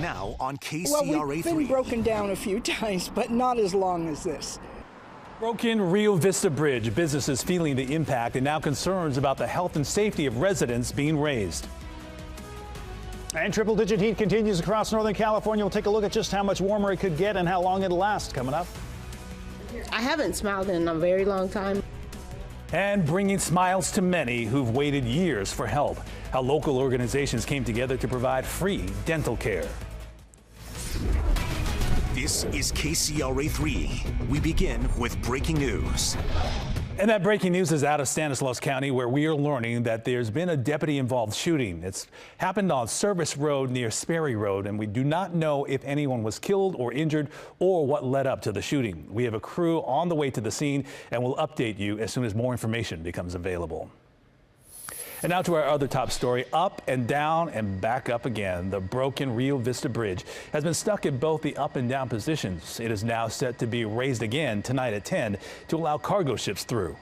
now on KCRA3. Well, we've been broken down a few times, but not as long as this. Broken Rio Vista Bridge. Businesses feeling the impact and now concerns about the health and safety of residents being raised. And triple-digit heat continues across Northern California. We'll take a look at just how much warmer it could get and how long it'll last coming up. I haven't smiled in a very long time. And bringing smiles to many who've waited years for help. How local organizations came together to provide free dental care. This is KCRA3. We begin with breaking news. And that breaking news is out of Stanislaus County, where we are learning that there's been a deputy-involved shooting. It's happened on Service Road near Sperry Road, and we do not know if anyone was killed or injured or what led up to the shooting. We have a crew on the way to the scene, and we'll update you as soon as more information becomes available. And now to our other top story. Up and down and back up again. The broken Rio Vista Bridge has been stuck in both the up and down positions. It is now set to be raised again tonight at 10 to allow cargo ships through.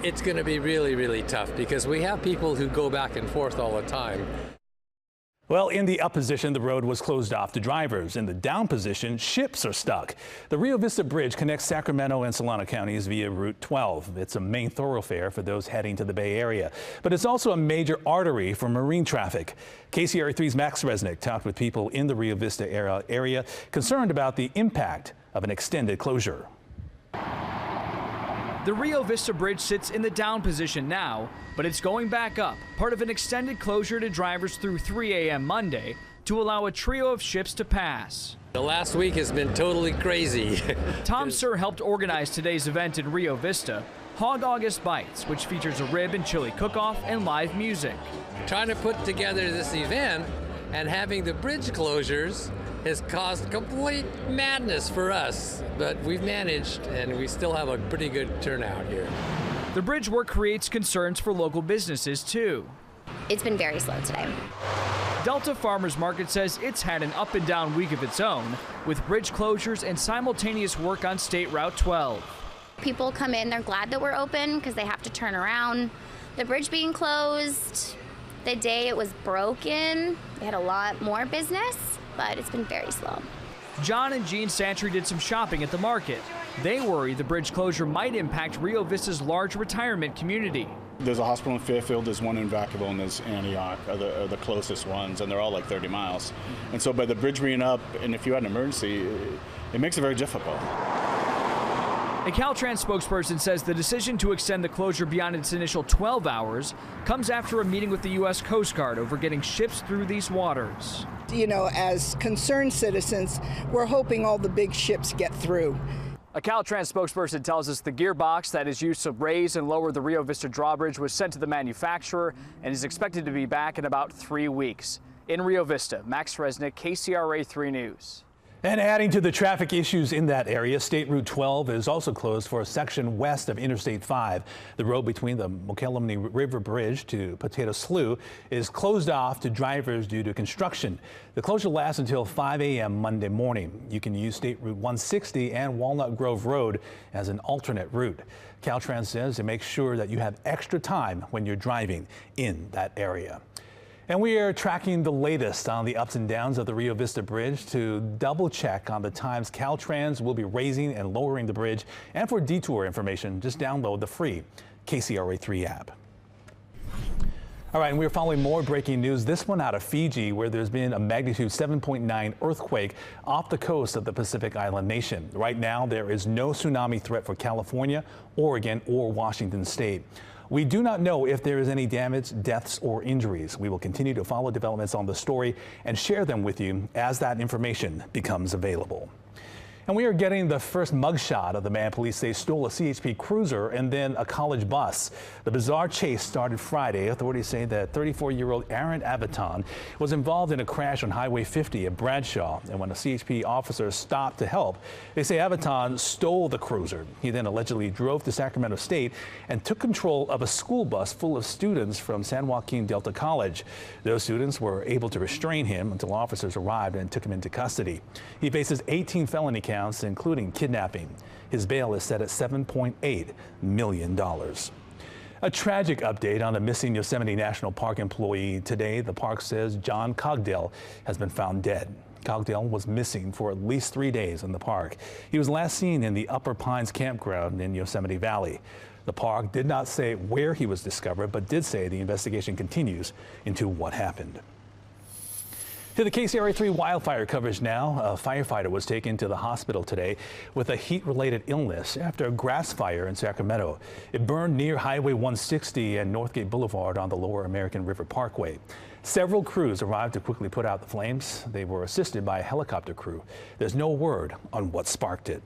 It's going to be really, really tough because we have people who go back and forth all the time. Well, in the up position, the road was closed off to drivers. In the down position, ships are stuck. The Rio Vista Bridge connects Sacramento and Solano counties via Route 12. It's a main thoroughfare for those heading to the Bay Area, but it's also a major artery for marine traffic. KCRA3's Max Resnick talked with people in the Rio Vista area concerned about the impact of an extended closure. The Rio Vista Bridge sits in the down position now, but it's going back up, part of an extended closure to drivers through 3 a.m. Monday to allow a trio of ships to pass. The last week has been totally crazy. Tom Sir helped organize today's event in Rio Vista, Hog August Bites, which features a rib and chili cook-off and live music. Trying to put together this event and having the bridge closures has caused complete madness for us, but we've managed and we still have a pretty good turnout here. The bridge work creates concerns for local businesses too. It's been very slow today. Delta Farmers Market says it's had an up and down week of its own, with bridge closures and simultaneous work on State Route 12. People come in, they're glad that we're open because they have to turn around. The bridge being closed, the day it was broken, they had a lot more business, but it's been very slow. John and Jean Santry did some shopping at the market. They worry the bridge closure might impact Rio Vista's large retirement community. There's a hospital in Fairfield, there's one in Vacaville, and there's Antioch are the closest ones, and they're all like 30 miles. And so by the bridge being up, and if you had an emergency, it makes it very difficult. A Caltrans spokesperson says the decision to extend the closure beyond its initial 12 hours comes after a meeting with the U.S. Coast Guard over getting ships through these waters. You know, as concerned citizens, we're hoping all the big ships get through. A Caltrans spokesperson tells us the gearbox that is used to raise and lower the Rio Vista drawbridge was sent to the manufacturer and is expected to be back in about 3 weeks. In Rio Vista, Max Resnick, KCRA 3 News. And adding to the traffic issues in that area, State Route 12 is also closed for a section west of Interstate 5. The road between the Mokelumne River Bridge to Potato Slough is closed off to drivers due to construction. The closure lasts until 5 a.m. Monday morning. You can use State Route 160 and Walnut Grove Road as an alternate route. Caltrans says to make sure that you have extra time when you're driving in that area. And we are tracking the latest on the ups and downs of the Rio Vista Bridge to double check on the times Caltrans will be raising and lowering the bridge. And for detour information, just download the free KCRA3 app. All right, and we're following more breaking news. This one out of Fiji, where there's been a magnitude 7.9 earthquake off the coast of the Pacific Island nation. Right now, there is no tsunami threat for California, Oregon, or Washington state. We do not know if there is any damage, deaths, or injuries. We will continue to follow developments on the story and share them with you as that information becomes available. And we are getting the first mugshot of the man police say stole a CHP cruiser and then a college bus. The bizarre chase started Friday. Authorities say that 34-year-old Aaron Aviton was involved in a crash on Highway 50 at Bradshaw. And when a CHP officer stopped to help, they say Aviton stole the cruiser. He then allegedly drove to Sacramento State and took control of a school bus full of students from San Joaquin Delta College. Those students were able to restrain him until officers arrived and took him into custody. He faces 18 felony counts, including kidnapping. His bail is set at $7.8 million. A tragic update on a missing Yosemite National Park employee. Today, the park says John Cogdell has been found dead. Cogdell was missing for at least 3 days in the park. He was last seen in the Upper Pines campground in Yosemite Valley. The park did not say where he was discovered, but did say the investigation continues into what happened. To the KCRA 3 wildfire coverage now. A firefighter was taken to the hospital today with a heat-related illness after a grass fire in Sacramento. It burned near Highway 160 and Northgate Boulevard on the Lower American River Parkway. Several crews arrived to quickly put out the flames. They were assisted by a helicopter crew. There's no word on what sparked it.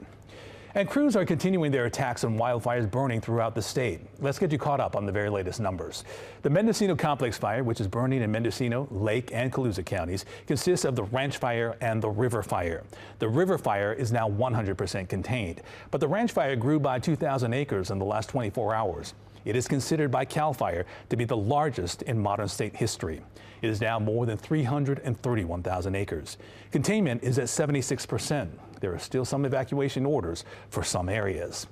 And crews are continuing their attacks on wildfires burning throughout the state. Let's get you caught up on the very latest numbers. The Mendocino Complex Fire, which is burning in Mendocino, Lake, and Colusa counties, consists of the Ranch Fire and the River Fire. The River Fire is now 100% contained, but the Ranch Fire grew by 2,000 acres in the last 24 hours. It is considered by CAL FIRE to be the largest in modern state history. It is now more than 331,000 acres. Containment is at 76%. There are still some evacuation orders for some areas.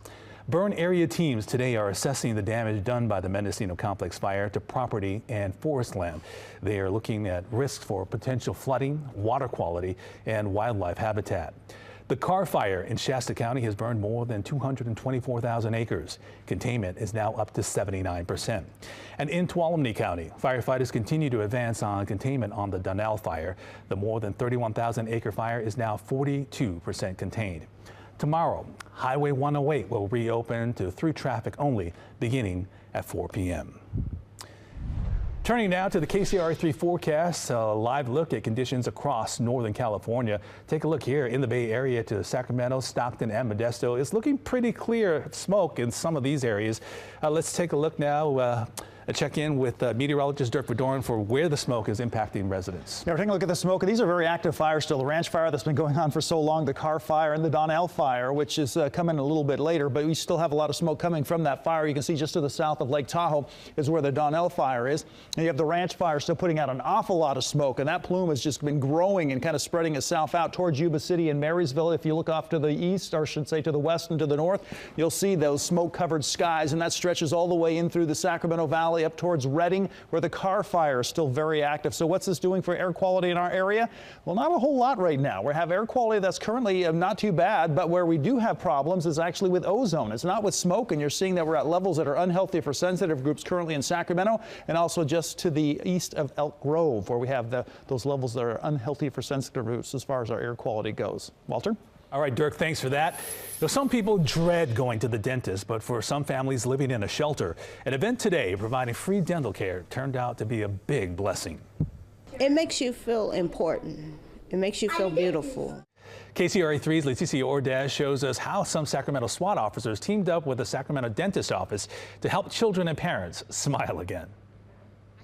Burn area teams today are assessing the damage done by the Mendocino Complex Fire to property and forest land. They are looking at risks for potential flooding, water quality, and wildlife habitat. The Carr Fire in Shasta County has burned more than 224,000 acres. Containment is now up to 79%. And in Tuolumne County, firefighters continue to advance on containment on the Donnell Fire. The more than 31,000 acre fire is now 42% contained. Tomorrow, Highway 108 will reopen to through traffic only beginning at 4 p.m. Turning now to the KCRA 3 forecast, a live look at conditions across Northern California. Take a look here in the Bay Area to Sacramento, Stockton, and Modesto. It's looking pretty clear of smoke in some of these areas. Let's take a look now. Check in with meteorologist Dirk Verdoorn for where the smoke is impacting residents. Yeah, we're taking a look at the smoke. These are very active fires still. The Ranch Fire that's been going on for so long, the Carr Fire, and the Donnell Fire, which is coming a little bit later, but we still have a lot of smoke coming from that fire. You can see just to the south of Lake Tahoe is where the Donnell Fire is. And you have the Ranch Fire still putting out an awful lot of smoke, and that plume has just been growing and kind of spreading itself out towards Yuba City and Marysville. If you look off to the east, or I should say to the west and to the north, you'll see those smoke-covered skies, and that stretches all the way in through the Sacramento Valley up towards Redding, where the Carr Fire is still very active. So what's this doing for air quality in our area? Well, not a whole lot right now. We have air quality that's currently not too bad, but where we do have problems is actually with ozone. It's not with smoke, and you're seeing that we're at levels that are unhealthy for sensitive groups currently in Sacramento, and also just to the east of Elk Grove, where we have those levels that are unhealthy for sensitive groups as far as our air quality goes. Walter? All right, Dirk, thanks for that. Some people dread going to the dentist, but for some families living in a shelter, an event today providing free dental care turned out to be a big blessing. It makes you feel important. It makes you feel beautiful. KCRA 3's Leticia Ordaz shows us how some Sacramento SWAT officers teamed up with the Sacramento Dentist Office to help children and parents smile again.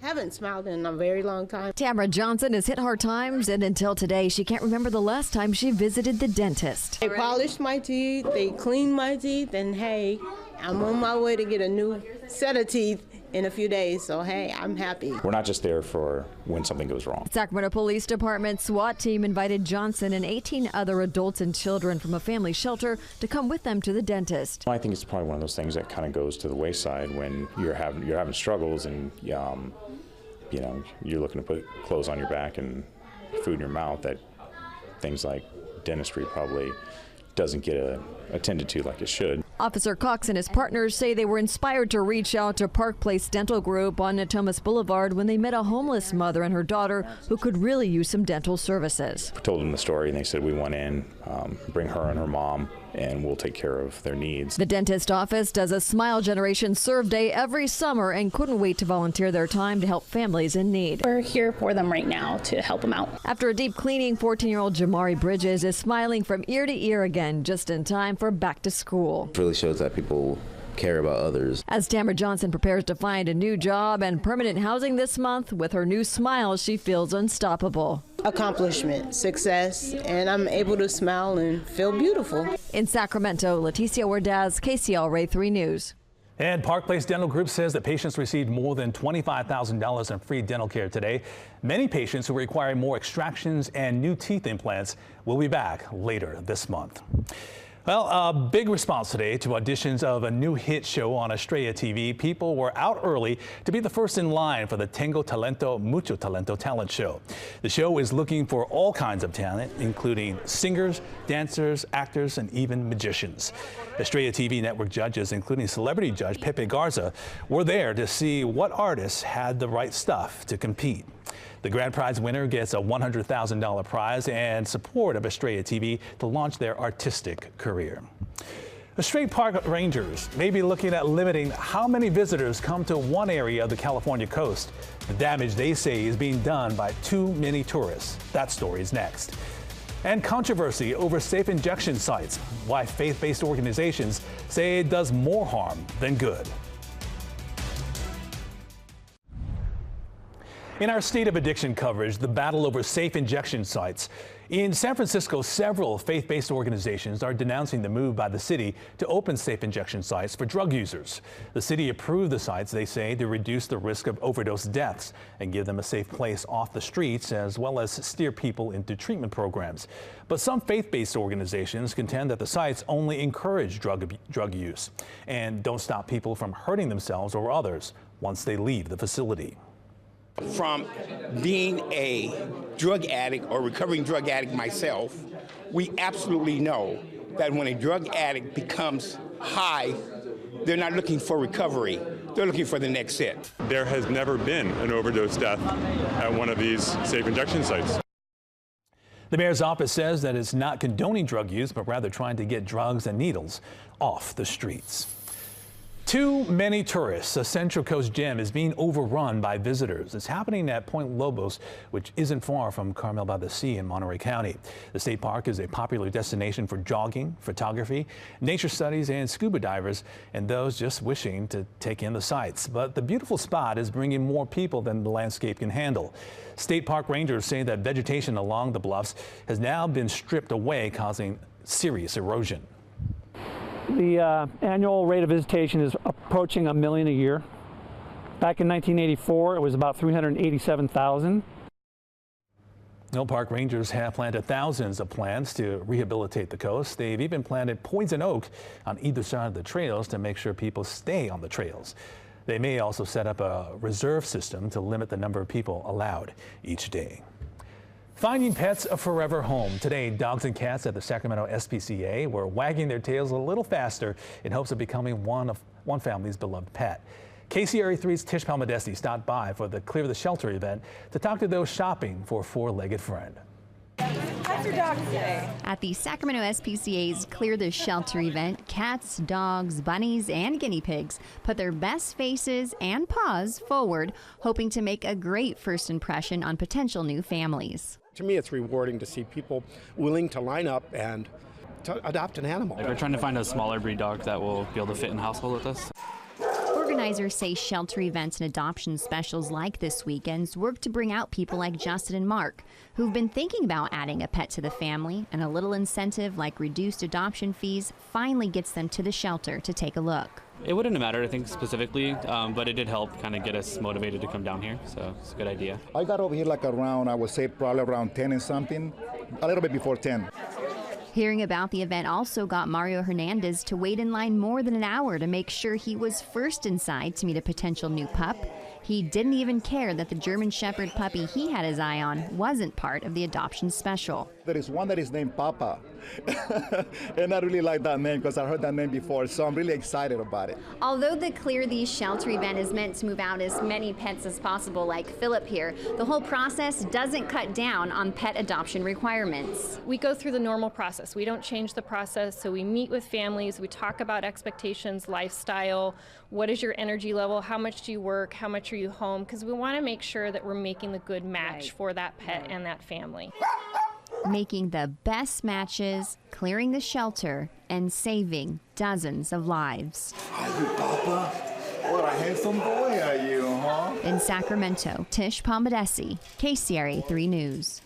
I haven't smiled in a very long time. Tamara Johnson has hit hard times, and until today, she can't remember the last time she visited the dentist. They polished my teeth, they cleaned my teeth, and hey, I'm on my way to get a new set of teeth in a few days, so hey, I'm happy. We're not just there for when something goes wrong. Sacramento Police Department SWAT team invited Johnson and 18 other adults and children from a family shelter to come with them to the dentist. I think it's probably one of those things that kind of goes to the wayside when you're having struggles and you know, you're looking to put clothes on your back and food in your mouth, that things like dentistry probably doesn't get attended to like it should. Officer Cox and his partners say they were inspired to reach out to Park Place Dental Group on Natomas Boulevard when they met a homeless mother and her daughter who could really use some dental services. I told them the story and they said, we went in, bring her and her mom, and we'll take care of their needs. The dentist office does a Smile Generation Serve Day every summer and couldn't wait to volunteer their time to help families in need. We're here for them right now to help them out. After a deep cleaning, 14-year-old Jamari Bridges is smiling from ear to ear again, just in time for back to school. It really shows that people care about others. As Tamara Johnson prepares to find a new job and permanent housing this month, with her new smile, she feels unstoppable. Accomplishment, success, and I'm able to smile and feel beautiful. In Sacramento, Leticia Ordaz, KCRA 3 News. And Park Place Dental Group says that patients received more than $25,000 in free dental care today. Many patients who require more extractions and new teeth implants will be back later this month. Well, a big response today to auditions of a new hit show on Estrella TV. People were out early to be the first in line for the Tengo Talento, Mucho Talento talent show. The show is looking for all kinds of talent, including singers, dancers, actors, and even magicians. Estrella TV network judges, including celebrity judge Pepe Garza, were there to see what artists had the right stuff to compete. The grand prize winner gets a $100,000 prize and support of Estrella TV to launch their artistic career. The State Park Rangers may be looking at limiting how many visitors come to one area of the California coast. The damage they say is being done by too many tourists. That story is next. And controversy over safe injection sites, why faith-based organizations say it does more harm than good. In our State of Addiction coverage, the battle over safe injection sites. In San Francisco, several faith-based organizations are denouncing the move by the city to open safe injection sites for drug users. The city approved the sites, they say, to reduce the risk of overdose deaths and give them a safe place off the streets, as well as steer people into treatment programs. But some faith-based organizations contend that the sites only encourage drug use and don't stop people from hurting themselves or others once they leave the facility. From being a drug addict or recovering drug addict myself, we absolutely know that when a drug addict becomes high, they're not looking for recovery. They're looking for the next hit. There has never been an overdose death at one of these safe injection sites. The mayor's office says that it's not condoning drug use, but rather trying to get drugs and needles off the streets. Too many tourists. A Central Coast gem is being overrun by visitors. It's happening at Point Lobos, which isn't far from Carmel by the Sea in Monterey County. The state park is a popular destination for jogging, photography, nature studies, and scuba divers, and those just wishing to take in the sights. But the beautiful spot is bringing more people than the landscape can handle. State park rangers say that vegetation along the bluffs has now been stripped away, causing serious erosion. The annual rate of visitation is approaching 1 million a year. Back in 1984, it was about 387,000. No, park rangers have planted thousands of plants to rehabilitate the coast. They've even planted poison oak on either side of the trails to make sure people stay on the trails. They may also set up a reserve system to limit the number of people allowed each day. Finding pets a forever home. Today, dogs and cats at the Sacramento SPCA were wagging their tails a little faster in hopes of becoming one family's beloved pet. KCRA 3's Tish Palmadesi stopped by for the Clear the Shelter event to talk to those shopping for a four-legged friend. How's your dog today? At the Sacramento SPCA's Clear the Shelter event, cats, dogs, bunnies, and guinea pigs put their best faces and paws forward, hoping to make a great first impression on potential new families. To me, it's rewarding to see people willing to line up and to adopt an animal. We're trying to find a smaller breed dog that will be able to fit in the household with us. Organizers say shelter events and adoption specials like this weekend's work to bring out people like Justin and Mark, who've been thinking about adding a pet to the family, and a little incentive like reduced adoption fees finally gets them to the shelter to take a look. It wouldn't have mattered, I think, specifically, but it did help kind of get us motivated to come down here, so it's a good idea. I got over here like around, I would say probably around 10 and something, a little bit before 10. Hearing about the event also got Mario Hernandez to wait in line more than an hour to make sure he was first inside to meet a potential new pup. He didn't even care that the German Shepherd puppy he had his eye on wasn't part of the adoption special. There is one that is named Papa, and I really like that name because I heard that name before, so I'm really excited about it. Although the Clear These Shelter event is meant to move out as many pets as possible, like Philip here, the whole process doesn't cut down on pet adoption requirements. We go through the normal process. We don't change the process, so we meet with families, we talk about expectations, lifestyle, what is your energy level, how much do you work, how much are you home, because we want to make sure that we're making the good match for that pet and that family. Making the best matches, clearing the shelter, and saving dozens of lives. Hi, Papa. What a handsome boy are you, huh? In Sacramento, Tish Palmadesi, KCRA 3 News.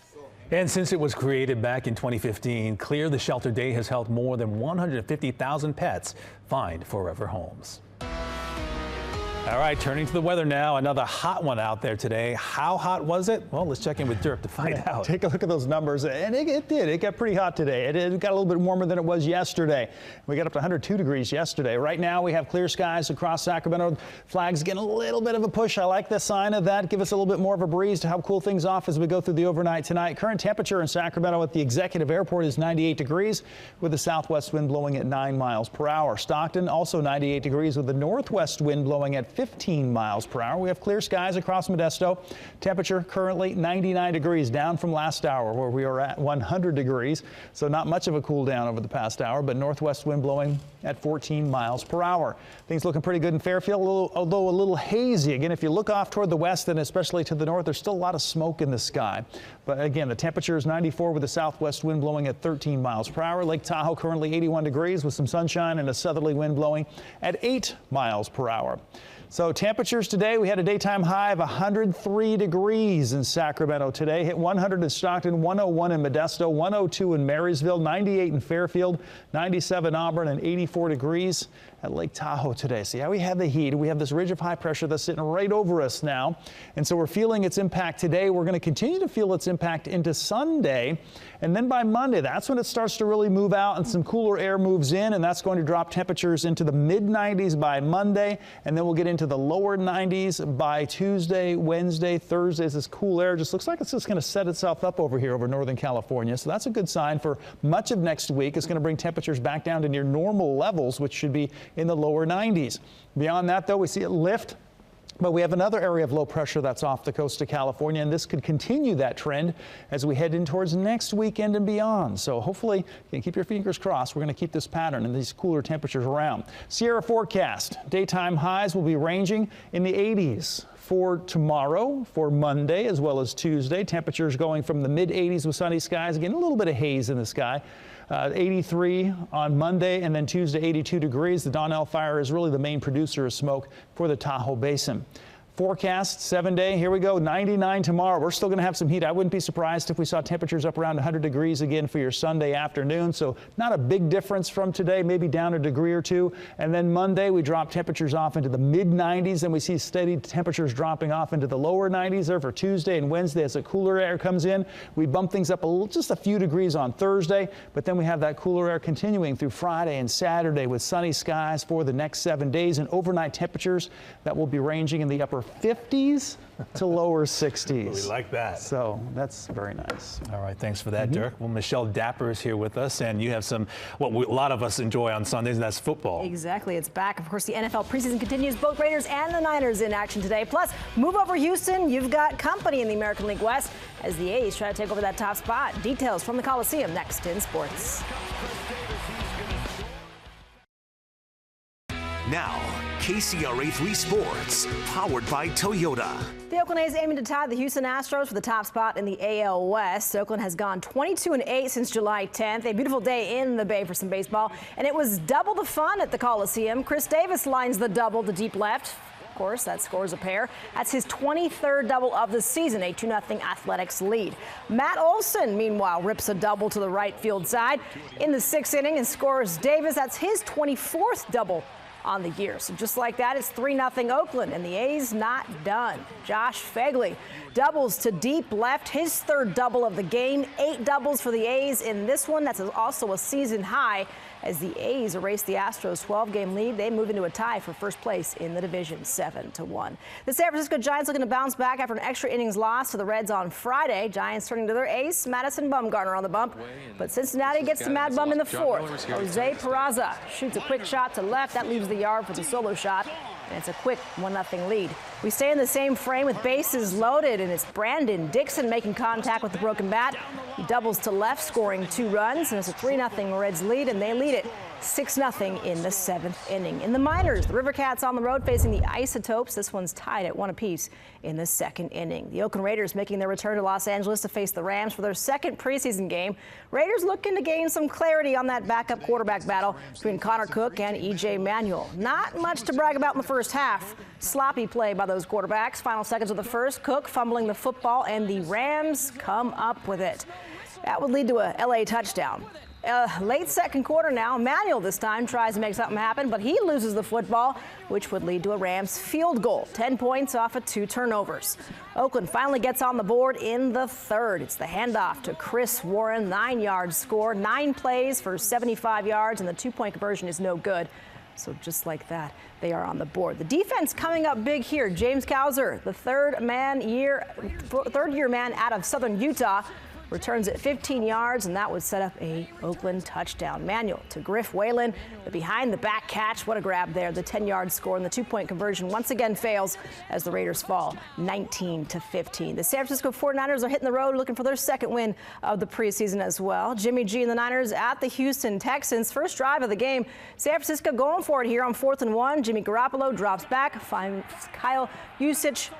And since it was created back in 2015, Clear the Shelter Day has helped more than 150,000 pets find forever homes. All right, turning to the weather now. Another hot one out there today. How hot was it? Well, let's check in with Dirk to find out. Take a look at those numbers, and it did. It got pretty hot today. It got a little bit warmer than it was yesterday. We got up to 102 degrees yesterday. Right now, we have clear skies across Sacramento. Flags getting a little bit of a push. I like the sign of that. Give us a little bit more of a breeze to help cool things off as we go through the overnight tonight. Current temperature in Sacramento at the Executive Airport is 98 degrees with the southwest wind blowing at 9 miles per hour. Stockton also 98 degrees with the northwest wind blowing at 15 miles per hour. We have clear skies across Modesto. Temperature currently 99 degrees, down from last hour where we were at 100 degrees. So not much of a cool down over the past hour, but northwest wind blowing at 14 miles per hour. Things looking pretty good in Fairfield, although a little hazy. Again, if you look off toward the west and especially to the north, there's still a lot of smoke in the sky. But again, the temperature is 94 with the southwest wind blowing at 13 miles per hour. Lake Tahoe currently 81 degrees with some sunshine and a southerly wind blowing at 8 miles per hour. So temperatures today, we had a daytime high of 103 degrees in Sacramento today. Hit 100 in Stockton, 101 in Modesto, 102 in Marysville, 98 in Fairfield, 97 Auburn, and 84 degrees at Lake Tahoe today. See how we have the heat. We have this ridge of high pressure that's sitting right over us now. And so we're feeling its impact today. We're going to continue to feel its impact into Sunday. And then by Monday, that's when it starts to really move out and some cooler air moves in. And that's going to drop temperatures into the mid 90s by Monday. And then we'll get into the lower 90s by Tuesday, Wednesday, Thursday. This cool air just looks like it's just going to set itself up over here over Northern California. So that's a good sign for much of next week. It's going to bring temperatures back down to near normal levels, which should be in the lower 90s. Beyond that, though, we see it lift. But we have another area of low pressure that's off the coast of California, and this could continue that trend as we head in towards next weekend and beyond. So hopefully, you can keep your fingers crossed. We're going to keep this pattern and these cooler temperatures around. Sierra forecast. Daytime highs will be ranging in the 80s. For tomorrow, for Monday, as well as Tuesday, temperatures going from the mid 80s with sunny skies. Again, a little bit of haze in the sky. 83 on Monday, and then Tuesday 82 degrees. The Donnell Fire is really the main producer of smoke for the Tahoe Basin. Forecast 7-day, here we go, 99 tomorrow. We're still going to have some heat. I wouldn't be surprised if we saw temperatures up around 100 degrees again for your Sunday afternoon. So not a big difference from today, maybe down a degree or two. And then Monday, we drop temperatures off into the mid 90s, and we see steady temperatures dropping off into the lower 90s there for Tuesday and Wednesday as the cooler air comes in. We bump things up just a few degrees on Thursday, but then we have that cooler air continuing through Friday and Saturday with sunny skies for the next 7 days and overnight temperatures that will be ranging in the upper 50s to lower 60s. We like that. So that's very nice. All right, thanks for that, Dirk. Well, Michelle Dapper is here with us, and you have some, what a lot of us enjoy on Sundays, and that's football. Exactly, it's back. Of course, the NFL preseason continues. Both Raiders and the Niners in action today. Plus, move over Houston. You've got company in the American League West as the A's try to take over that top spot. Details from the Coliseum next in sports. Now, KCRA3 Sports, powered by Toyota. The Oakland A's aiming to tie the Houston Astros for the top spot in the AL West. Oakland has gone 22-8 since July 10th. A beautiful day in the Bay for some baseball, and it was double the fun at the Coliseum. Chris Davis lines the double to deep left. Of course, that scores a pair. That's his 23rd double of the season, a 2-0 Athletics lead. Matt Olson, meanwhile, rips a double to the right field side in the 6th inning and scores Davis. That's his 24th double on the year. So just like that, it's 3-0 Oakland, and the A's not done. Josh Phegley doubles to deep left, his 3rd double of the game. 8 doubles for the A's in this one. That's also a season high. As the A's erase the Astros' 12-game lead, they move into a tie for first place in the division, 7-1. The San Francisco Giants looking to bounce back after an extra innings loss to the Reds on Friday. Giants turning to their ace, Madison Bumgarner on the bump. But Cincinnati gets the Mad Bum in the 4th. Jose Peraza shoots a quick shot to left. That leaves the yard for the solo shot. And it's a quick 1-0 lead. We stay in the same frame with bases loaded, and it's Brandon Dixon making contact with the broken bat. He doubles to left, scoring 2 runs, and it's a 3-0 Reds lead, and they lead it 6-0 in the 7th inning. In the minors, the River Cats on the road facing the Isotopes. This one's tied at 1 apiece in the 2nd inning. The Oakland Raiders making their return to Los Angeles to face the Rams for their 2nd preseason game. Raiders looking to gain some clarity on that backup quarterback battle between Connor Cook and E.J. Manuel. Not much to brag about in the first half. Sloppy play by those quarterbacks. Final seconds of the first, Cook fumbling the football, and the Rams come up with it. That would lead to a LA touchdown. Late second quarter now. Manuel this time tries to make something happen, but he loses the football, which would lead to a Rams field goal. 10 points off of 2 turnovers. Oakland finally gets on the board in the third. It's the handoff to Chris Warren. 9-yard score, 9 plays for 75 yards, and the 2-point conversion is no good. So just like that, they are on the board. The defense coming up big here. James Cowser, the third-year man out of Southern Utah, returns at 15 yards, and that would set up a Oakland touchdown. Manuel to Griff Whalen, the behind-the-back catch. What a grab there. The 10-yard score and the 2-point conversion once again fails as the Raiders fall 19-15. The San Francisco 49ers are hitting the road looking for their second win of the preseason as well. Jimmy G and the Niners at the Houston Texans. First drive of the game. San Francisco going for it here on 4th and 1. Jimmy Garoppolo drops back, finds Kyle Juszczyk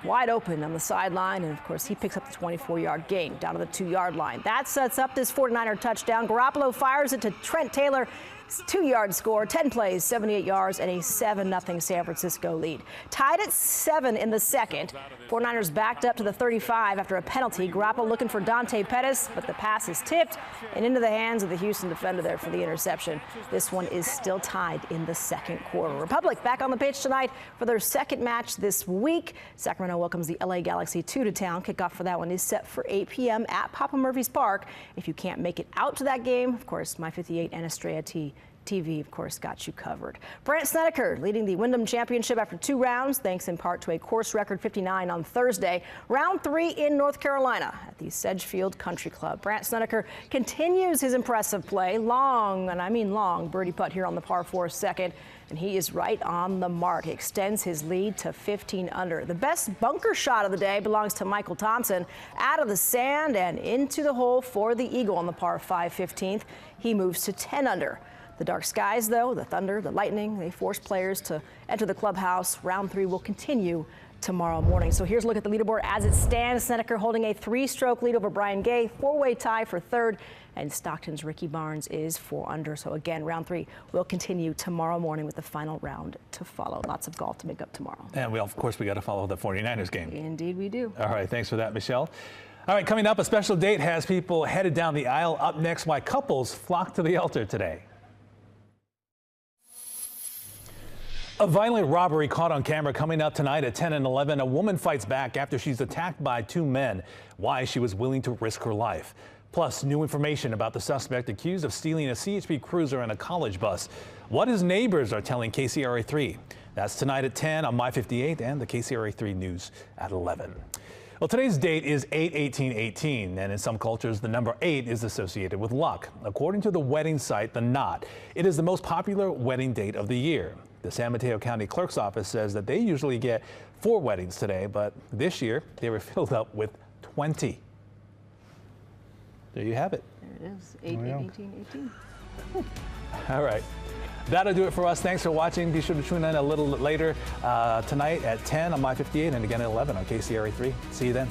wide open on the sideline, and of course he picks up the 24-yard gain down to the 2-yard line. That sets up this 49er touchdown. Garoppolo fires it to Trent Taylor. 2-yard score, 10 plays, 78 yards, and a 7-0 San Francisco lead. Tied at 7 in the second. 49ers backed up to the 35 after a penalty. Garoppolo looking for Dante Pettis, but the pass is tipped and into the hands of the Houston defender there for the interception. This one is still tied in the second quarter. Republic back on the pitch tonight for their second match this week. Sacramento welcomes the LA Galaxy 2 to town. Kickoff for that one is set for 8 p.m. at Papa Murphy's Park. If you can't make it out to that game, of course, My 58 and Estrella TV, of course, got you covered. Brandt Snedeker leading the Wyndham Championship after 2 rounds, thanks in part to a course record 59 on Thursday. Round 3 in North Carolina at the Sedgefield Country Club. Brandt Snedeker continues his impressive play. Long, and I mean long, birdie putt here on the par 4 second, and he is right on the mark. He extends his lead to 15 under. The best bunker shot of the day belongs to Michael Thompson. Out of the sand and into the hole for the eagle on the par 5 15th. He moves to 10 under. The dark skies, though, the thunder, the lightning, they force players to enter the clubhouse. Round 3 will continue tomorrow morning. So here's a look at the leaderboard as it stands. Snedeker holding a 3-stroke lead over Brian Gay, 4-way tie for 3rd, and Stockton's Ricky Barnes is 4 under. So again, round 3 will continue tomorrow morning with the final round to follow. Lots of golf to make up tomorrow. And of course, we got to follow the 49ers game. Indeed we do. All right, thanks for that, Michelle. All right, coming up, a special date has people headed down the aisle. Up next, why couples flock to the altar today. A violent robbery caught on camera coming up tonight at 10 and 11. A woman fights back after she's attacked by 2 men. Why she was willing to risk her life. Plus, new information about the suspect accused of stealing a CHP Cruiser and a college bus. What his neighbors are telling KCRA3. That's tonight at 10 on My 58 and the KCRA3 News at 11. Well, today's date is 8/18/18, and in some cultures, the number 8 is associated with luck. According to the wedding site, The Knot, it is the most popular wedding date of the year. The San Mateo County Clerk's Office says that they usually get 4 weddings today, but this year they were filled up with 20. There you have it. There it is, 8/18/18. All right. That'll do it for us. Thanks for watching. Be sure to tune in a little later tonight at 10 on My 58 and again at 11 on KCRA3. See you then.